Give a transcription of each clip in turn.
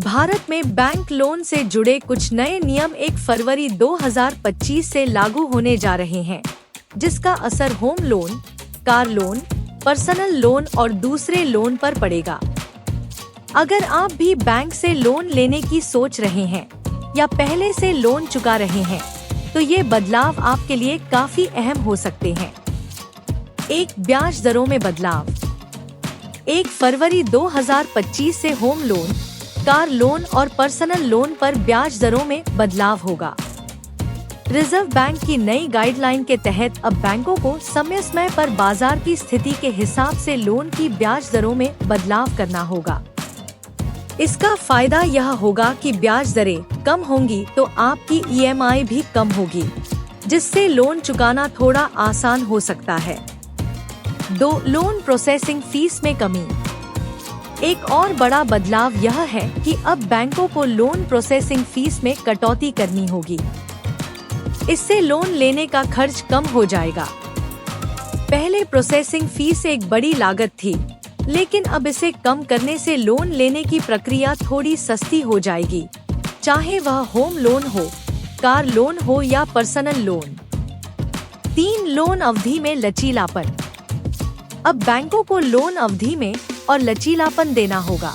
भारत में bank loan से जुड़े कुछ नए नियम 1 फरवरी 2025 से लागू होने जा रहे हैं, जिसका असर home loan, car loan, personal loan और दूसरे लोन पर पड़ेगा। अगर आप भी बैंक से लोन लेने की सोच रहे हैं या पहले से लोन चुका रहे हैं, तो ये बदलाव आपके लिए काफी अहम हो सकते हैं। 1. ब्याज दरों में बदलाव। 1 फरवरी 2025 से होम लोन, कार लोन और पर्सनल लोन पर ब्याज दरों में बदलाव होगा। रिजर्व बैंक की नई गाइडलाइन के तहत अब बैंकों को समय समय पर बाजार की स्थिति के हिसाब से लोन की ब्याज दरों में बदलाव करना होगा। इसका फायदा यह होगा कि ब्याज दरें कम होंगी तो आपकी EMI भी कम होगी, जिससे लोन चुकाना थोड़ा आसान हो सकता है। 2. लोन प्रोसेसिंग फीस में कमी। एक और बड़ा बदलाव यह है कि अब बैंकों को लोन प्रोसेसिंग फीस में कटौती करनी होगी। इससे लोन लेने का खर्च कम हो जाएगा। पहले प्रोसेसिंग फीस एक बड़ी लागत थी, लेकिन अब इसे कम करने से लोन लेने की प्रक्रिया थोड़ी सस्ती हो जाएगी, चाहे वह होम लोन हो, कार लोन हो या पर्सनल लोन। 3. लोन अवधि में लचीलापन। अब बैंकों को लोन अवधि में और लचीलापन देना होगा।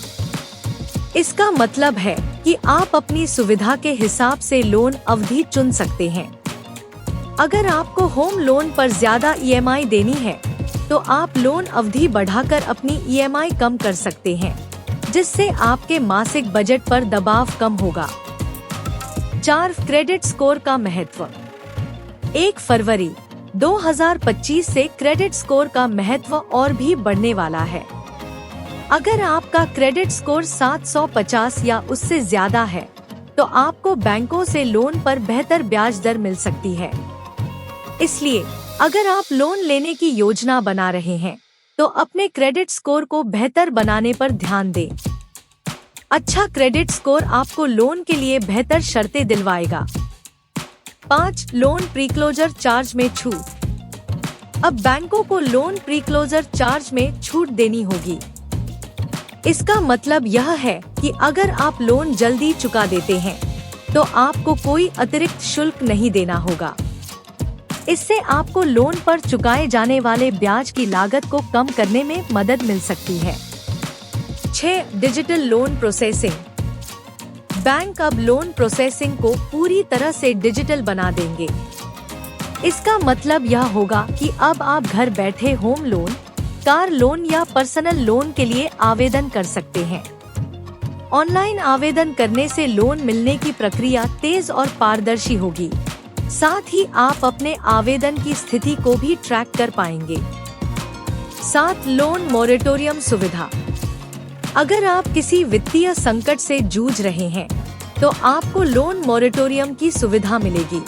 इसका मतलब है कि आप अपनी सुविधा के हिसाब से लोन अवधि चुन सकते हैं। अगर आपको होम लोन पर ज्यादा EMI देनी है, तो आप लोन अवधि बढ़ाकर अपनी EMI कम कर सकते हैं, जिससे आपके मासिक बजट पर दबाव कम होगा। 4. क्रेडिट स्कोर का महत्व। 1 फरवरी 2025 से क्रेडिट स्कोर का महत्व और भी बढ़ने वाला है। अगर आपका क्रेडिट स्कोर 750 या उससे ज्यादा है, तो आपको बैंकों से लोन पर बेहतर ब्याज दर मिल सकती है। इसलिए अगर आप लोन लेने की योजना बना रहे हैं, तो अपने क्रेडिट स्कोर को बेहतर बनाने पर ध्यान दें। अच्छा क्रेडिट स्कोर आपको लोन के लिए बेहतर शर्तें दिलवाएगा। 5. लोन प्रीक्लोजर चार्ज में छूट। अब बैंकों को लोन प्रीक्लोजर चार्ज में छूट देनी होगी। इसका मतलब यह है कि अगर आप लोन जल्दी चुका देते हैं, तो आपको कोई अतिरिक्त शुल्क नहीं देना होगा। इससे आपको लोन पर चुकाए जाने वाले ब्याज की लागत को कम करने में मदद मिल सकती है। 6. Digital loan processing. बैंक अब लोन प्रोसेसिंग को पूरी तरह से डिजिटल बना देंगे। इसका मतलब यह होगा कि अब आप घर बैठे होम लोन, कार लोन या पर्सनल लोन के लिए आवेदन कर सकते हैं। ऑनलाइन आवेदन करने से लोन मिलने की प्रक्रिया तेज और पारदर्शी होगी। साथ ही आप अपने आवेदन की स्थिति को भी ट्रैक कर पाएंगे। 7. लोन मोरेटोरियम सुविधा। अगर आप किसी वित्तीय संकट से जूझ रहे हैं, तो आपको लोन मोरेटोरियम की सुविधा मिलेगी।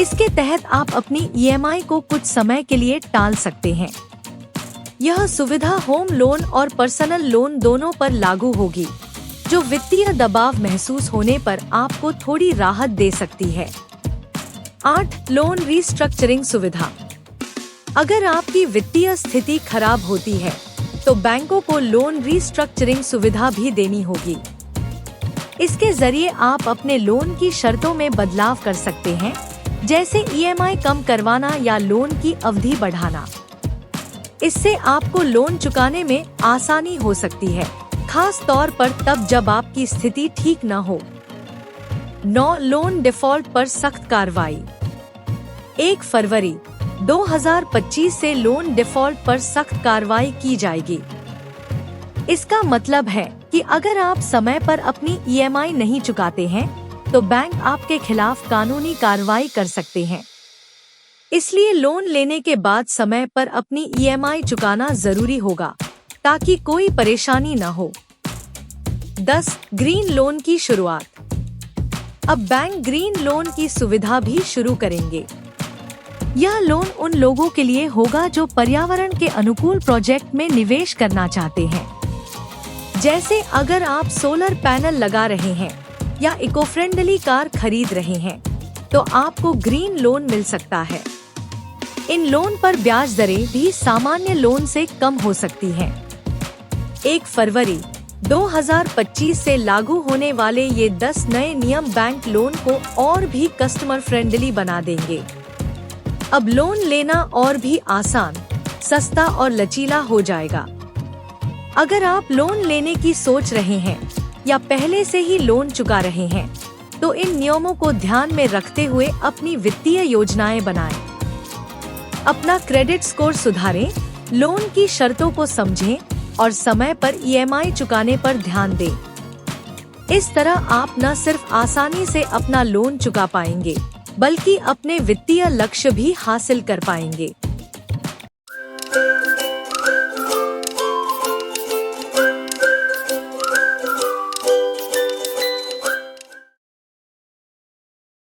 इसके तहत आप अपनी EMI को कुछ समय के लिए टाल सकते हैं। यह सुविधा होम लोन और पर्सनल लोन दोनों पर लागू होगी, जो वित्तीय दबाव महसूस होने पर आपको थोड़ी राहत दे सकती है। 8. लोन रीस्ट्रक्चरिंग सुविधा। अगर आपकी वित्तीय स्थिति खराब होती है, तो बैंकों को लोन रीस्ट्रक्चरिंग सुविधा भी देनी होगी। इसके जरिए आप अपने लोन की शर्तों में बदलाव कर सकते हैं, जैसे EMI कम करवाना या लोन की अवधि बढ़ाना। इससे आपको लोन चुकाने में आसानी हो सकती है, खास तौर पर तब जब आपकी स्थिति ठीक न हो। 9. लोन डिफॉल्ट पर सख्त कार्रवाई। 1 फरवरी 2025 से लोन डिफॉल्ट पर सख्त कार्रवाई की जाएगी। इसका मतलब है कि अगर आप समय पर अपनी EMI नहीं चुकाते हैं, तो बैंक आपके खिलाफ कानूनी कार्रवाई कर सकते हैं। इसलिए लोन लेने के बाद समय पर अपनी EMI चुकाना जरूरी होगा, ताकि कोई परेशानी न हो। 10. ग्रीन लोन की शुरुआत। अब बैंक ग्रीन लोन की सुविधा भी शुरू करेंगे। यह लोन उन लोगों के लिए होगा जो पर्यावरण के अनुकूल प्रोजेक्ट में निवेश करना चाहते हैं। जैसे अगर आप सोलर पैनल लगा रहे हैं या इको फ्रेंडली कार खरीद रहे हैं, तो आपको ग्रीन लोन मिल सकता है। इन लोन पर ब्याज दरें भी सामान्य लोन से कम हो सकती हैं। 1 फरवरी 2025 से लागू होने वाले ये 10 नए नियम बैंक लोन को और भी कस्टमर फ्रेंडली बना देंगे। अब लोन लेना और भी आसान, सस्ता और लचीला हो जाएगा। अगर आप लोन लेने की सोच रहे हैं या पहले से ही लोन चुका रहे हैं, तो इन नियमों को ध्यान में रखते हुए अपनी वित्तीय योजनाएं बनाएं। अपना क्रेडिट स्कोर सुधारें, लोन की शर्तों को समझें और समय पर ईएमआई चुकाने पर ध्यान दें। इस तरह आप न सिर्फ आसानी से अपना लोन चुका पाएंगे, बल्कि अपने वित्तीय लक्ष्य भी हासिल कर पाएंगे।